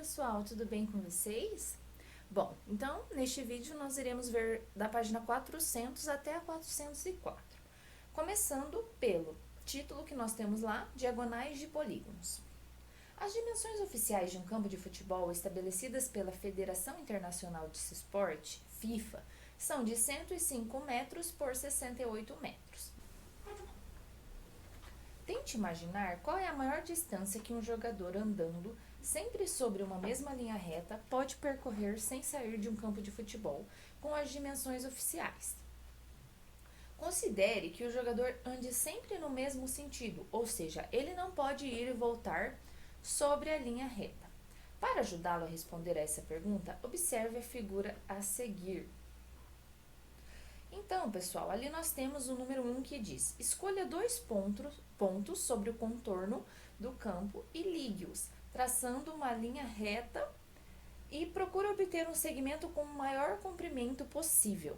pessoal, tudo bem com vocês? Bom, então neste vídeo nós iremos ver da página 400 até a 404, começando pelo título que nós temos lá, diagonais de polígonos. As dimensões oficiais de um campo de futebol estabelecidas pela Federação Internacional de Esporte, FIFA, são de 105 metros por 68 metros. Tente imaginar qual é a maior distância que um jogador andando sempre sobre uma mesma linha reta pode percorrer sem sair de um campo de futebol com as dimensões oficiais. Considere que o jogador ande sempre no mesmo sentido, ou seja, ele não pode ir e voltar sobre a linha reta. Para ajudá-lo a responder a essa pergunta, observe a figura a seguir. Então, pessoal, ali nós temos o número 1 que diz: escolha dois pontos sobre o contorno do campo e ligue-os, traçando uma linha reta e procure obter um segmento com o maior comprimento possível.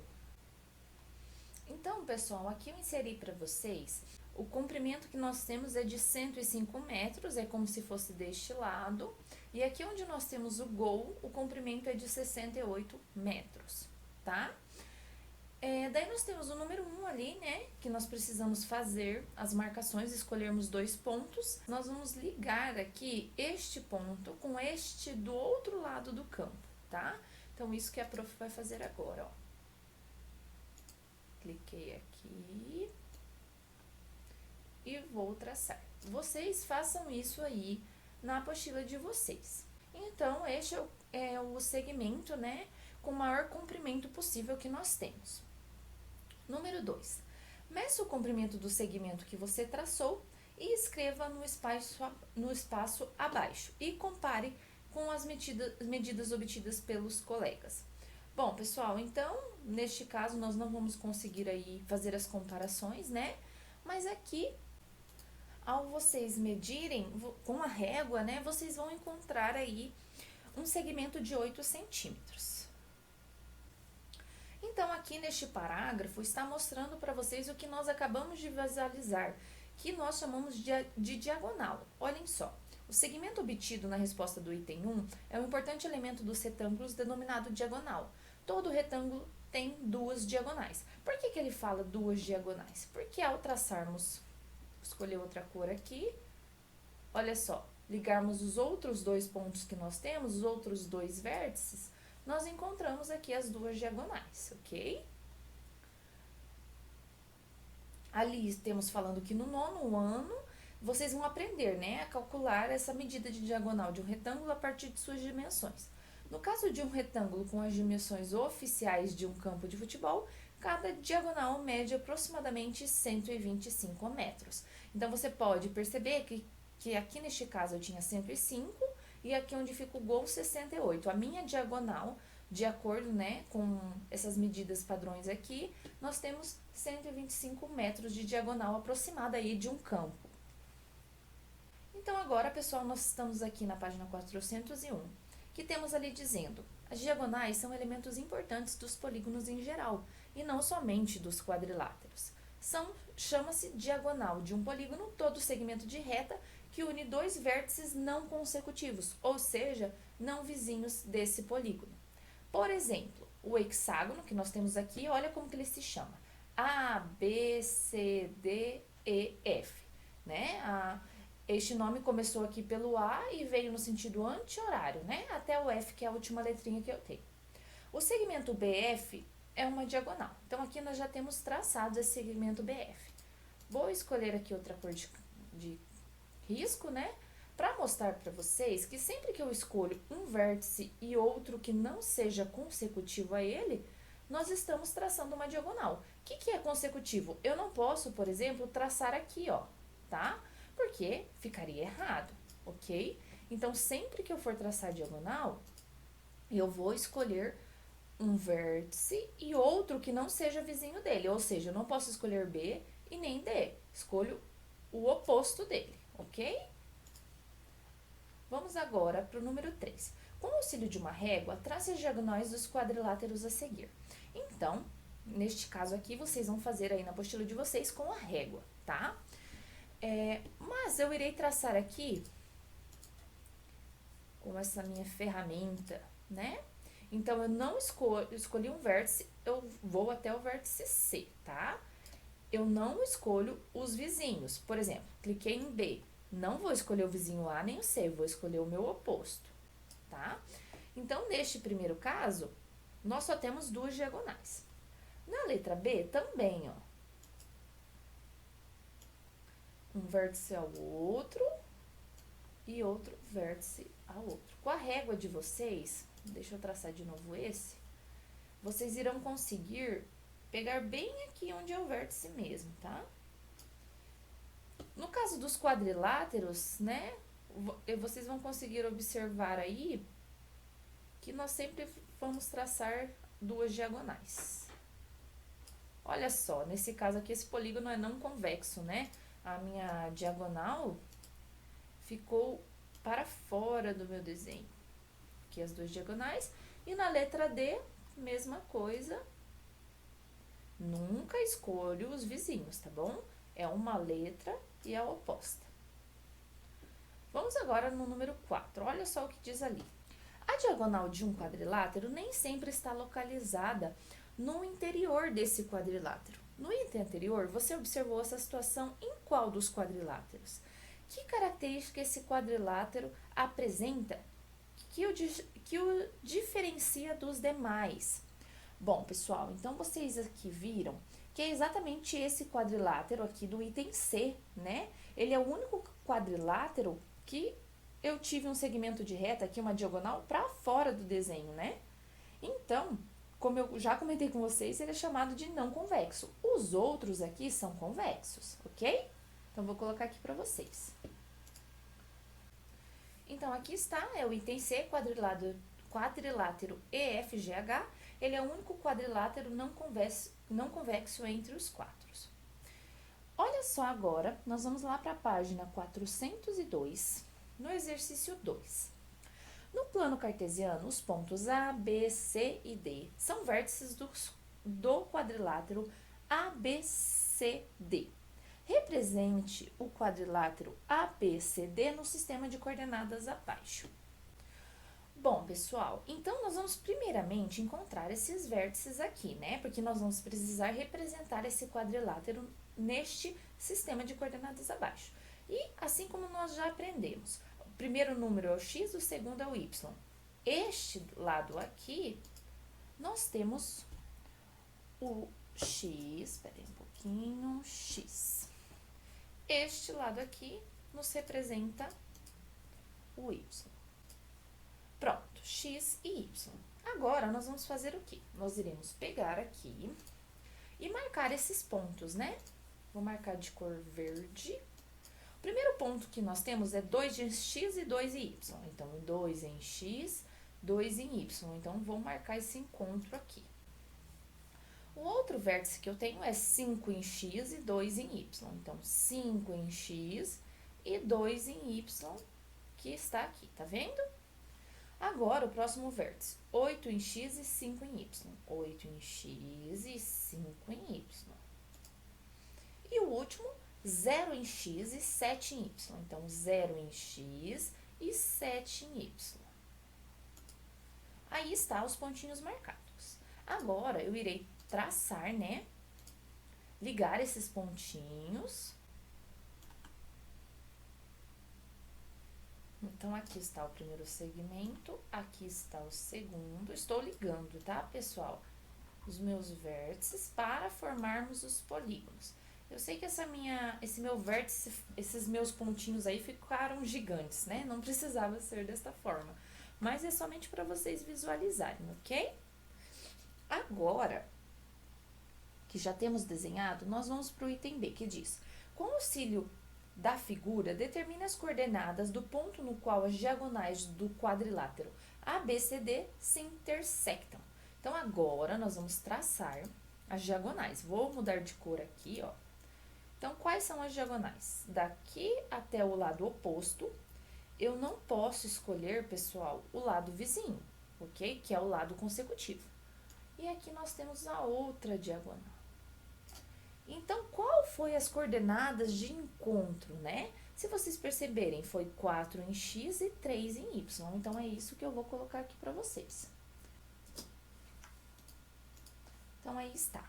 Então, pessoal, aqui eu inseri para vocês o comprimento que nós temos é de 105 metros, é como se fosse deste lado, e aqui onde nós temos o gol, o comprimento é de 68 metros, tá? Daí nós temos o número 1 ali, né, que nós precisamos fazer as marcações, escolhermos dois pontos. Nós vamos ligar aqui este ponto com este do outro lado do campo, tá? Então, isso que a prof vai fazer agora, ó. Cliquei aqui e vou traçar. Vocês façam isso aí na apostila de vocês. Então, este é o segmento, né, com o maior comprimento possível que nós temos. Número 2. Meça o comprimento do segmento que você traçou e escreva no espaço abaixo e compare com as medidas obtidas pelos colegas. Bom, pessoal, então, neste caso, nós não vamos conseguir aí fazer as comparações, né? Mas aqui, ao vocês medirem com a régua, né, vocês vão encontrar aí um segmento de 8 centímetros. Então, aqui neste parágrafo, está mostrando para vocês o que nós acabamos de visualizar, que nós chamamos de diagonal. Olhem só, o segmento obtido na resposta do item 1 é um importante elemento dos retângulos denominado diagonal. Todo retângulo tem duas diagonais. Por que ele fala duas diagonais? Porque ao traçarmos, vou escolher outra cor aqui, olha só, ligarmos os outros dois pontos que nós temos, os outros dois vértices, nós encontramos aqui as duas diagonais, ok? Ali temos falando que no 9º ano, vocês vão aprender, né, a calcular essa medida de diagonal de um retângulo a partir de suas dimensões. No caso de um retângulo com as dimensões oficiais de um campo de futebol, cada diagonal mede aproximadamente 125 metros. Então, você pode perceber que aqui neste caso eu tinha 105 e aqui onde fica o gol 68. A minha diagonal, de acordo, né, com essas medidas padrões aqui, nós temos 125 metros de diagonal aproximada aí de um campo. Então, agora, pessoal, nós estamos aqui na página 401, que temos ali dizendo: as diagonais são elementos importantes dos polígonos em geral, e não somente dos quadriláteros. Chama-se diagonal de um polígono todo segmento de reta que une dois vértices não consecutivos, ou seja, não vizinhos desse polígono. Por exemplo, o hexágono que nós temos aqui, olha como que ele se chama: A, B, C, D, E, F, né? Este nome começou aqui pelo A e veio no sentido anti-horário, né? Até o F, que é a última letrinha que eu tenho. O segmento BF é uma diagonal. Então, aqui nós já temos traçado esse segmento BF. Vou escolher aqui outra cor de risco, né? Para mostrar para vocês que sempre que eu escolho um vértice e outro que não seja consecutivo a ele, nós estamos traçando uma diagonal. O que é consecutivo? Eu não posso, por exemplo, traçar aqui, ó, tá? Porque ficaria errado, ok? Então, sempre que eu for traçar diagonal, eu vou escolher um vértice e outro que não seja vizinho dele. Ou seja, eu não posso escolher B e nem D. Escolho o oposto dele, ok? Vamos agora para o número 3. Com o auxílio de uma régua, trace as diagonais dos quadriláteros a seguir. Então, neste caso aqui, vocês vão fazer aí na apostila de vocês com a régua, tá? Mas eu irei traçar aqui com essa minha ferramenta, né? Então, eu não escolhi um vértice, eu vou até o vértice C, tá? Eu não escolho os vizinhos. Por exemplo, cliquei em B. Não vou escolher o vizinho A nem o C, vou escolher o meu oposto, tá? Então, neste primeiro caso, nós só temos duas diagonais. Na letra B, também, ó. Um vértice ao outro e outro vértice ao outro. Com a régua de vocês, deixa eu traçar de novo esse, vocês irão conseguir pegar bem aqui onde é o vértice mesmo, tá? No caso dos quadriláteros, né, vocês vão conseguir observar aí que nós sempre vamos traçar duas diagonais. Olha só, nesse caso aqui, esse polígono é não convexo, né? A minha diagonal ficou para fora do meu desenho. Aqui as duas diagonais. E na letra D, mesma coisa. Nunca escolho os vizinhos, tá bom? É uma letra e a oposta. Vamos agora no número 4. Olha só o que diz ali. A diagonal de um quadrilátero nem sempre está localizada no interior desse quadrilátero. No item anterior, você observou essa situação em qual dos quadriláteros? Que característica esse quadrilátero apresenta que o diferencia dos demais? Bom, pessoal, então vocês aqui viram que é exatamente esse quadrilátero aqui do item C, né? Ele é o único quadrilátero que eu tive um segmento de reta aqui, uma diagonal, para fora do desenho, né? Então, como eu já comentei com vocês, ele é chamado de não convexo. Os outros aqui são convexos, ok? Então, vou colocar aqui para vocês. Então, aqui está, é o item C, quadrilátero EFGH. Ele é o único quadrilátero não convexo entre os quatro. Olha só agora, nós vamos lá para a página 402, no exercício 2. No plano cartesiano, os pontos A, B, C e D são vértices do quadrilátero ABCD. Represente o quadrilátero ABCD no sistema de coordenadas abaixo. Bom, pessoal, então nós vamos primeiramente encontrar esses vértices aqui, né? Porque nós vamos precisar representar esse quadrilátero neste sistema de coordenadas abaixo. E assim como nós já aprendemos, o primeiro número é o x, o segundo é o y. Este lado aqui, nós temos o x, espera aí um pouquinho, x. Este lado aqui nos representa o y. Pronto, x e y. Agora, nós vamos fazer o quê? Nós iremos pegar aqui e marcar esses pontos, né? Vou marcar de cor verde. O primeiro ponto que nós temos é 2 em x e 2 em y. Então, 2 em x, 2 em y. Então, vou marcar esse encontro aqui. O outro vértice que eu tenho é 5 em x e 2 em y. Então, 5 em x e 2 em y, que está aqui, tá vendo? Agora, o próximo vértice, 8 em x e 5 em y. 8 em x e 5 em y. E o último, 0 em x e 7 em y. Então, 0 em x e 7 em y. Aí está os pontinhos marcados. Agora, eu irei traçar, né? Ligar esses pontinhos. Então, aqui está o primeiro segmento, aqui está o segundo. Estou ligando, tá, pessoal? Os meus vértices para formarmos os polígonos. Eu sei que esse meu vértice, esses meus pontinhos aí ficaram gigantes, né? Não precisava ser desta forma. Mas é somente para vocês visualizarem, ok? Agora, que já temos desenhado, nós vamos para o item B, que diz: com o auxílio da figura, determine as coordenadas do ponto no qual as diagonais do quadrilátero ABCD se intersectam. Então, agora, nós vamos traçar as diagonais. Vou mudar de cor aqui, ó. Então, quais são as diagonais? Daqui até o lado oposto, eu não posso escolher, pessoal, o lado vizinho, ok? Que é o lado consecutivo. E aqui nós temos a outra diagonal. Então, qual foi as coordenadas de encontro, né? Se vocês perceberem, foi 4 em x e 3 em y. Então, é isso que eu vou colocar aqui para vocês. Então, aí está.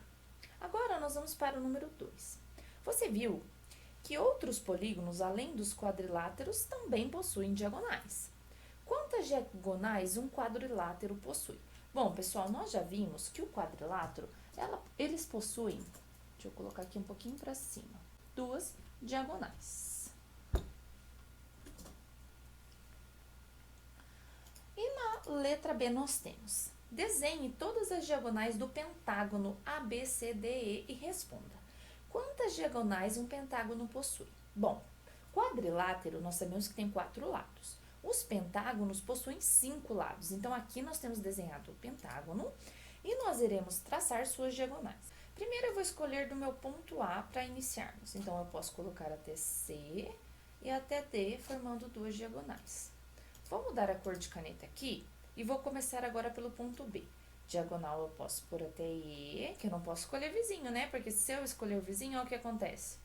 Agora, nós vamos para o número 2. Você viu que outros polígonos, além dos quadriláteros, também possuem diagonais. Quantas diagonais um quadrilátero possui? Bom, pessoal, nós já vimos que o quadrilátero, eles possuem, deixa eu colocar aqui um pouquinho para cima, 2 diagonais. E na letra B nós temos: desenhe todas as diagonais do pentágono ABCDE e responda. Quantas diagonais um pentágono possui? Bom, quadrilátero nós sabemos que tem 4 lados. Os pentágonos possuem 5 lados. Então, aqui nós temos desenhado o pentágono e nós iremos traçar suas diagonais. Primeiro, eu vou escolher do meu ponto A para iniciarmos. Então, eu posso colocar até C e até D, formando 2 diagonais. Vou mudar a cor de caneta aqui e vou começar agora pelo ponto B. Diagonal eu posso pôr até E, que eu não posso escolher vizinho, né? Porque se eu escolher o vizinho, olha o que acontece.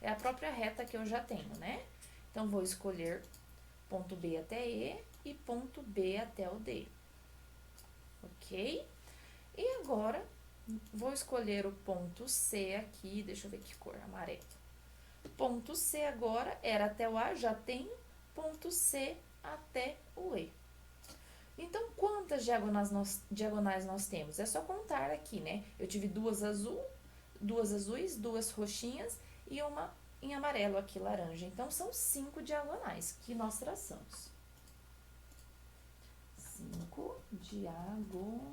É a própria reta que eu já tenho, né? Então, vou escolher ponto B até E e ponto B até o D. Ok? E agora, vou escolher o ponto C aqui, deixa eu ver que cor, amarelo. Ponto C agora era até o A, já tenho ponto C até o E. Então, quantas diagonais nós temos? É só contar aqui, né? Eu tive duas azuis, 2 roxinhas e uma em amarelo aqui, laranja. Então, são 5 diagonais que nós traçamos. 5 diagonais.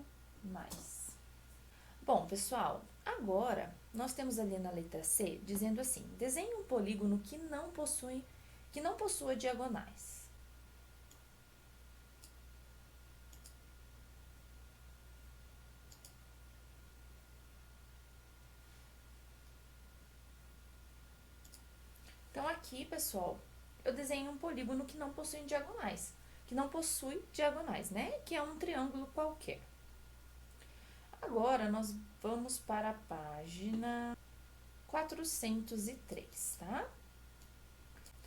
Bom, pessoal, agora nós temos ali na letra C, dizendo assim: desenhe um polígono que não possua diagonais. Então, aqui, pessoal, eu desenho um polígono que não possui diagonais. Né? Que é um triângulo qualquer. Agora, nós vamos para a página 403, tá?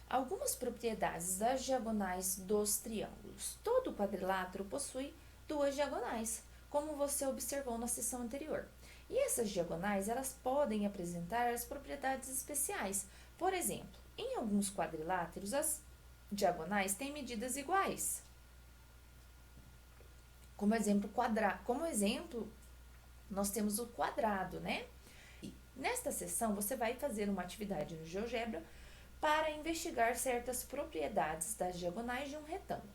Algumas propriedades das diagonais dos triângulos. Todo quadrilátero possui 2 diagonais, como você observou na seção anterior. E essas diagonais, elas podem apresentar as propriedades especiais. Por exemplo, em alguns quadriláteros, as diagonais têm medidas iguais. Como exemplo, nós temos o quadrado, né? E nesta seção, você vai fazer uma atividade no GeoGebra para investigar certas propriedades das diagonais de um retângulo.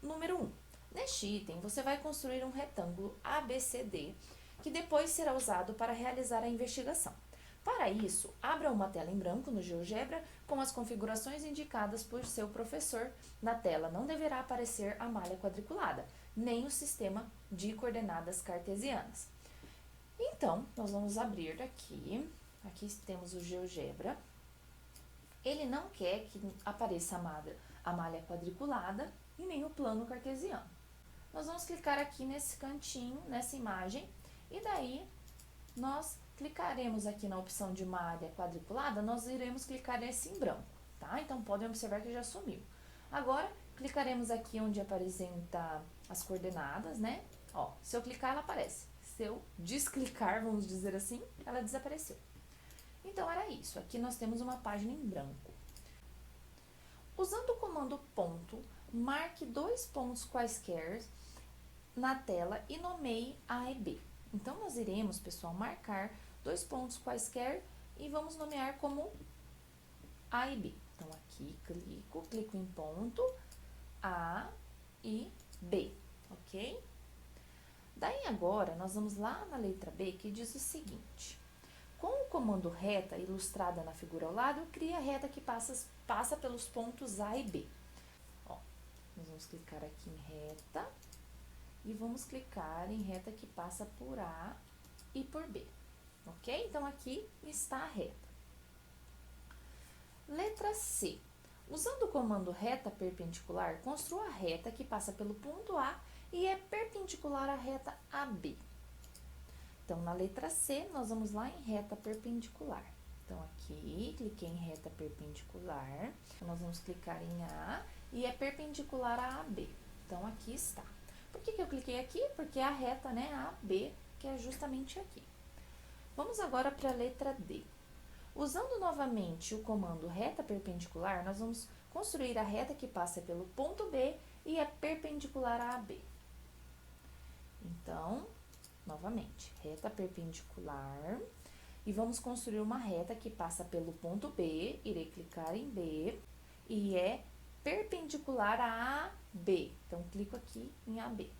Número 1. Neste item, você vai construir um retângulo ABCD, que depois será usado para realizar a investigação. Para isso, abra uma tela em branco no GeoGebra com as configurações indicadas por seu professor. Na tela não deverá aparecer a malha quadriculada, nem o sistema de coordenadas cartesianas. Então, nós vamos abrir aqui. Aqui temos o GeoGebra. Ele não quer que apareça a malha quadriculada e nem o plano cartesiano. Nós vamos clicar aqui nesse cantinho, nessa imagem, e daí nós clicaremos aqui na opção de malha quadriculada, nós iremos clicar nesse em branco, tá? Então, podem observar que já sumiu. Agora, clicaremos aqui onde apresenta as coordenadas, né? Ó, se eu clicar, ela aparece. Se eu desclicar, vamos dizer assim, ela desapareceu. Então, era isso. Aqui nós temos uma página em branco. Usando o comando ponto, marque 2 pontos quaisquer na tela e nomeie A e B. Então, nós iremos, pessoal, marcar 2 pontos quaisquer e vamos nomear como A e B. Então, aqui clico em ponto A e B, ok? Daí, agora, nós vamos lá na letra B, que diz o seguinte: com o comando reta, ilustrada na figura ao lado, cria a reta que passa pelos pontos A e B. Ó, nós vamos clicar aqui em reta e vamos clicar em reta que passa por A e por B, ok? Então, aqui está a reta. Letra C. Usando o comando reta perpendicular, construa a reta que passa pelo ponto A e é perpendicular à reta AB. Então, na letra C, nós vamos lá em reta perpendicular. Então, aqui, cliquei em reta perpendicular, nós vamos clicar em A e é perpendicular a AB. Então, aqui está. Por que eu cliquei aqui? Porque é a reta, né, AB, que é justamente aqui. Vamos agora para a letra D. Usando novamente o comando reta perpendicular, nós vamos construir a reta que passa pelo ponto B e é perpendicular a AB. Então, novamente, reta perpendicular. E vamos construir uma reta que passa pelo ponto B, irei clicar em B, e é perpendicular a AB. Então, clico aqui em AB.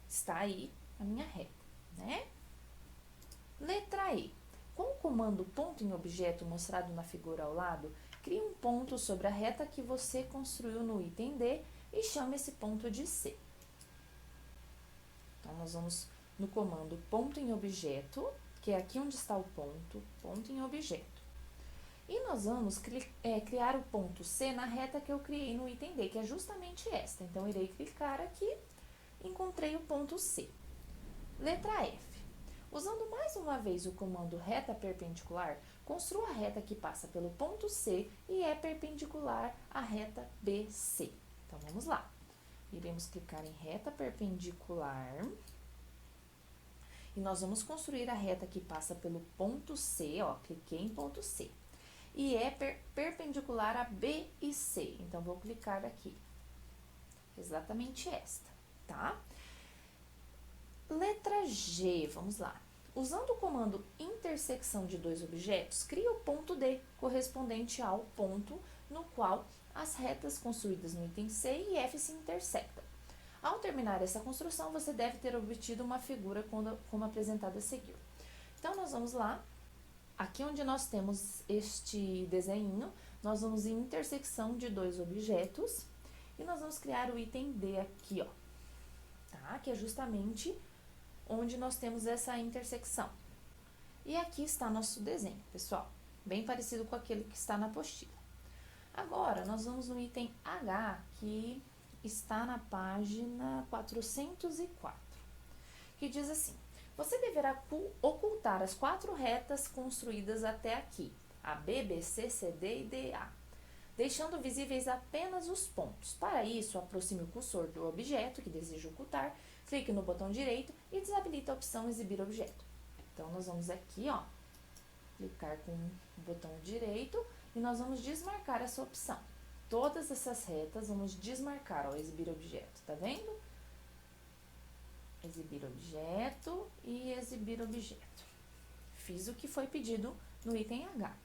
Está aí a minha reta, né? Letra E. Com o comando ponto em objeto mostrado na figura ao lado, crie um ponto sobre a reta que você construiu no item D e chame esse ponto de C. Então, nós vamos no comando ponto em objeto, que é aqui onde está o ponto, ponto em objeto. E nós vamos criar o ponto C na reta que eu criei no item D, que é justamente esta. Então, irei clicar aqui, encontrei o ponto C. Letra F. Usando mais uma vez o comando reta perpendicular, construa a reta que passa pelo ponto C e é perpendicular à reta BC. Então, vamos lá. Iremos clicar em reta perpendicular. E nós vamos construir a reta que passa pelo ponto C, ó, cliquei em ponto C. E é perpendicular a B e C. Então, vou clicar aqui. Exatamente esta, tá? Letra G, vamos lá. Usando o comando intersecção de dois objetos, cria o ponto D, correspondente ao ponto no qual as retas construídas no item C e F se intersectam. Ao terminar essa construção, você deve ter obtido uma figura como apresentada a seguir. Então, nós vamos lá. Aqui onde nós temos este desenho, nós vamos em intersecção de dois objetos. E nós vamos criar o item D aqui, ó. Tá? Que é justamente onde nós temos essa intersecção. E aqui está nosso desenho, pessoal. Bem parecido com aquele que está na apostila. Agora, nós vamos no item H, que está na página 404, que diz assim: você deverá ocultar as 4 retas construídas até aqui, a B, B, C, C, D e D, A, deixando visíveis apenas os pontos. Para isso, aproxime o cursor do objeto que deseja ocultar, clique no botão direito e desabilite a opção Exibir Objeto. Então, nós vamos aqui, ó, clicar com o botão direito e nós vamos desmarcar essa opção. Todas essas retas vamos desmarcar, ó, Exibir Objeto, tá vendo? Exibir Objeto e Exibir Objeto. Fiz o que foi pedido no item H.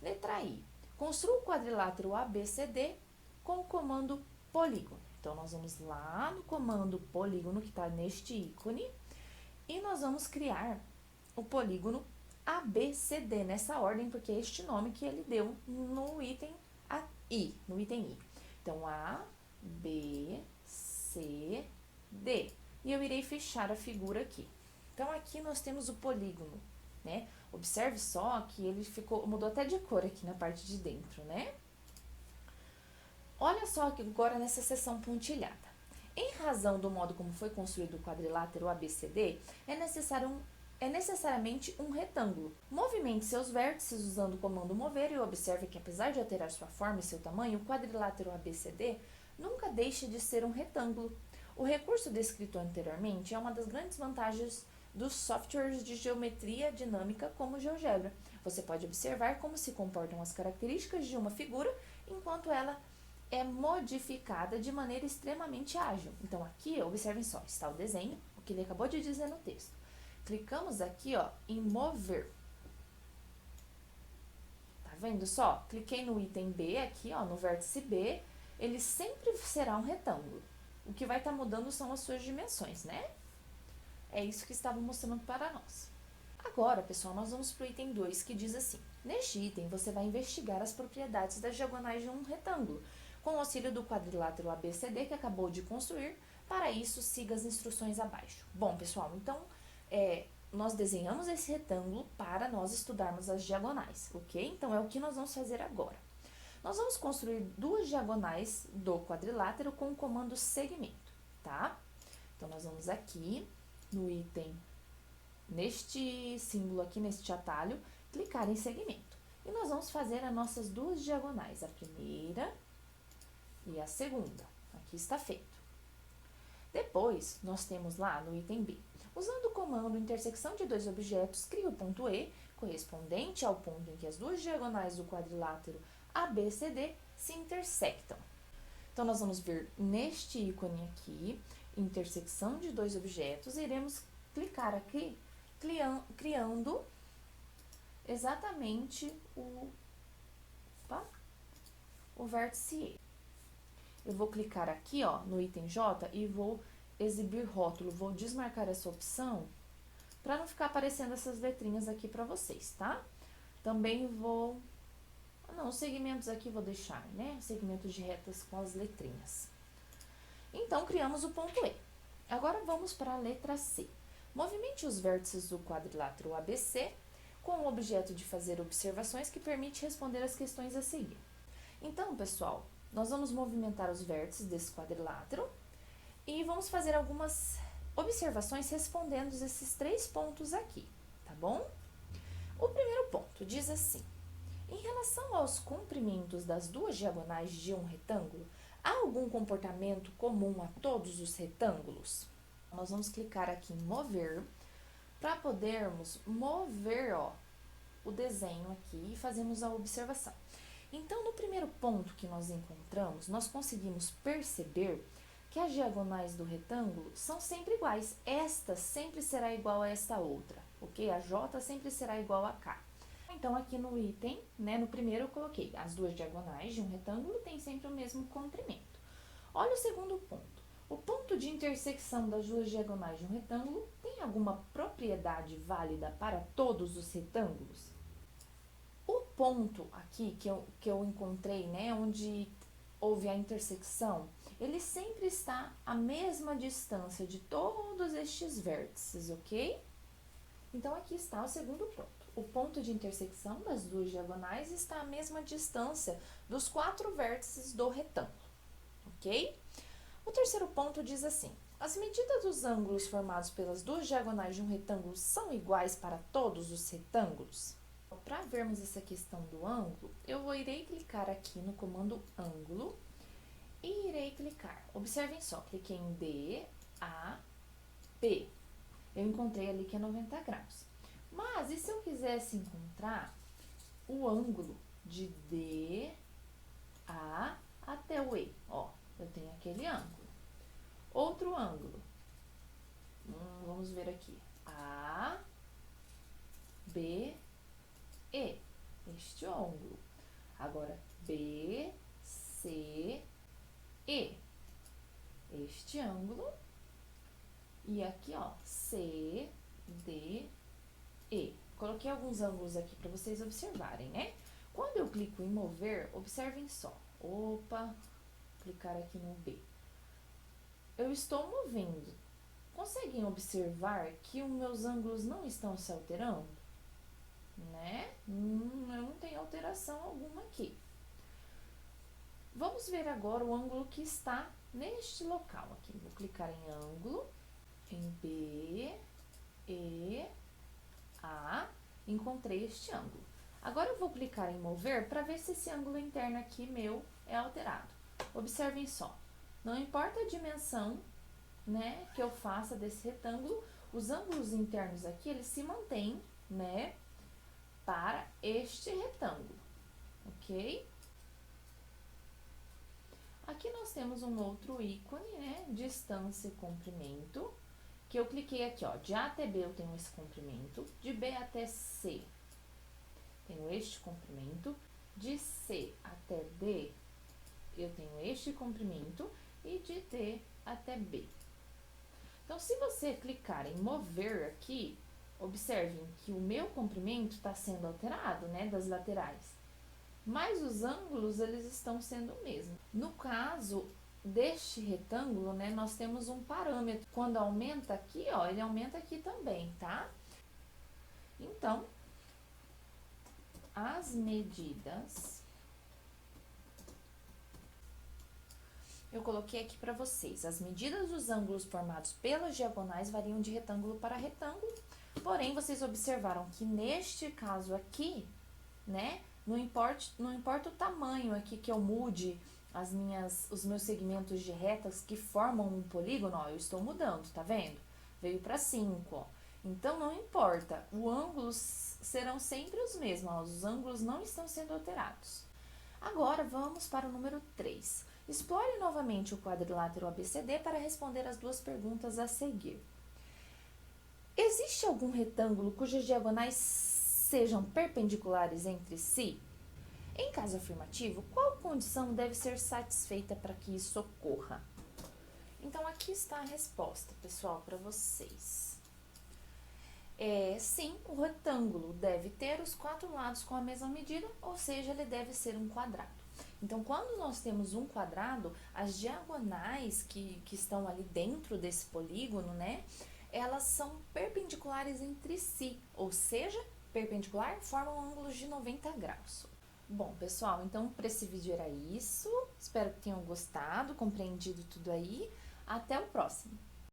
Letra I. Construa o quadrilátero ABCD com o comando polígono. Então, nós vamos lá no comando polígono, que está neste ícone, e nós vamos criar o polígono ABCD nessa ordem, porque é este nome que ele deu no item I, no item I. Então, A, B, C, D. E eu irei fechar a figura aqui. Então, aqui nós temos o polígono, né? Observe só que ele mudou até de cor aqui na parte de dentro, né? Olha só aqui agora nessa seção pontilhada. Em razão do modo como foi construído o quadrilátero ABCD, é necessariamente um retângulo. Movimente seus vértices usando o comando mover e observe que, apesar de alterar sua forma e seu tamanho, o quadrilátero ABCD nunca deixa de ser um retângulo. O recurso descrito anteriormente é uma das grandes vantagens dos softwares de geometria dinâmica como o GeoGebra. Você pode observar como se comportam as características de uma figura enquanto ela é modificada de maneira extremamente ágil. Então, aqui, observem só, está o desenho, o que ele acabou de dizer no texto. Clicamos aqui, ó, em mover. Tá vendo só? Cliquei no item B aqui, ó, no vértice B, ele sempre será um retângulo. O que vai estar mudando são as suas dimensões, né? É isso que estava mostrando para nós. Agora, pessoal, nós vamos para o item 2, que diz assim: neste item, você vai investigar as propriedades das diagonais de um retângulo, com o auxílio do quadrilátero ABCD que acabou de construir. Para isso, siga as instruções abaixo. Bom, pessoal, então, nós desenhamos esse retângulo para nós estudarmos as diagonais, ok? Então, é o que nós vamos fazer agora. Nós vamos construir 2 diagonais do quadrilátero com o comando segmento, tá? Então, nós vamos aqui no item, neste símbolo aqui, neste atalho, clicar em segmento. E nós vamos fazer as nossas duas diagonais, a primeira e a segunda. Aqui está feito. Depois, nós temos lá no item B. Usando o comando intersecção de dois objetos, cria o ponto E, correspondente ao ponto em que as duas diagonais do quadrilátero ABCD se intersectam. Então, nós vamos ver neste ícone aqui, intersecção de dois objetos, e iremos clicar aqui, criando exatamente o vértice E. Eu vou clicar aqui, ó, no item J e vou exibir rótulo. Vou desmarcar essa opção para não ficar aparecendo essas letrinhas aqui para vocês, tá? Também vou... Não, os segmentos aqui vou deixar, né? Segmentos de retas com as letrinhas. Então, criamos o ponto E. Agora, vamos para a letra C. Movimente os vértices do quadrilátero ABC com o objeto de fazer observações que permite responder as questões a seguir. Então, pessoal, nós vamos movimentar os vértices desse quadrilátero e vamos fazer algumas observações respondendo esses 3 pontos aqui, tá bom? O primeiro ponto diz assim: em relação aos comprimentos das duas diagonais de um retângulo, há algum comportamento comum a todos os retângulos? Nós vamos clicar aqui em mover para podermos mover, ó, o desenho aqui e fazemos a observação. Então, no primeiro ponto que nós encontramos, nós conseguimos perceber que as diagonais do retângulo são sempre iguais. Esta sempre será igual a esta outra, ok? A J sempre será igual a K. Então, aqui no item, né, no primeiro eu coloquei as duas diagonais de um retângulo têm sempre o mesmo comprimento. Olha o segundo ponto. O ponto de intersecção das duas diagonais de um retângulo tem alguma propriedade válida para todos os retângulos? O ponto aqui que eu encontrei, né, onde houve a intersecção, ele sempre está à mesma distância de todos estes vértices, ok? Então, aqui está o segundo ponto. O ponto de intersecção das duas diagonais está à mesma distância dos 4 vértices do retângulo, ok? O terceiro ponto diz assim: as medidas dos ângulos formados pelas duas diagonais de um retângulo são iguais para todos os retângulos? Para vermos essa questão do ângulo, eu irei clicar aqui no comando ângulo e irei clicar. Observem só, cliquei em D, A, P. Eu encontrei ali que é 90 graus. Mas, e se eu quisesse encontrar o ângulo de D, A até o E? Ó, eu tenho aquele ângulo. Outro ângulo. Vamos ver aqui. A, B, E. Este ângulo. Agora, B, C, E. Este ângulo. E aqui, ó, C, D, E. Coloquei alguns ângulos aqui para vocês observarem, né? Quando eu clico em mover, observem só. Opa, clicar aqui no B. Eu estou movendo. Conseguem observar que os meus ângulos não estão se alterando? Né? Eu não tenho alteração alguma aqui. Vamos ver agora o ângulo que está neste local aqui. Vou clicar em ângulo, em B, E, A, encontrei este ângulo. Agora eu vou clicar em mover para ver se esse ângulo interno aqui meu é alterado. Observem só, não importa a dimensão, né, que eu faça desse retângulo, os ângulos internos aqui, eles se mantêm, né, para este retângulo, ok? Aqui nós temos um outro ícone, né, distância e comprimento, que eu cliquei aqui, ó, de A até B eu tenho esse comprimento, de B até C tenho este comprimento, de C até D eu tenho este comprimento e de D até B. Então, se você clicar em mover aqui, observem que o meu comprimento está sendo alterado, né, das laterais. Mas os ângulos, eles estão sendo o mesmo. No caso deste retângulo, né, nós temos um parâmetro. Quando aumenta aqui, ó, ele aumenta aqui também, tá? Então, as medidas... Eu coloquei aqui para vocês. As medidas dos ângulos formados pelas diagonais variam de retângulo para retângulo. Porém, vocês observaram que neste caso aqui, né, Não importa o tamanho aqui que eu mude os meus segmentos de retas que formam um polígono, ó, eu estou mudando, tá vendo? Veio para 5, ó. Então, não importa, os ângulos serão sempre os mesmos, ó, os ângulos não estão sendo alterados. Agora, vamos para o número 3. Explore novamente o quadrilátero ABCD para responder as duas perguntas a seguir. Existe algum retângulo cujas diagonais sejam perpendiculares entre si? Em caso afirmativo, qual condição deve ser satisfeita para que isso ocorra? Então, aqui está a resposta, pessoal, para vocês. Sim, o retângulo deve ter os 4 lados com a mesma medida, ou seja, ele deve ser um quadrado. Então, quando nós temos um quadrado, as diagonais que estão ali dentro desse polígono, né, elas são perpendiculares entre si, ou seja, perpendicular formam ângulos de 90 graus. Bom, pessoal, então para esse vídeo era isso. Espero que tenham gostado, compreendido tudo aí. Até o próximo!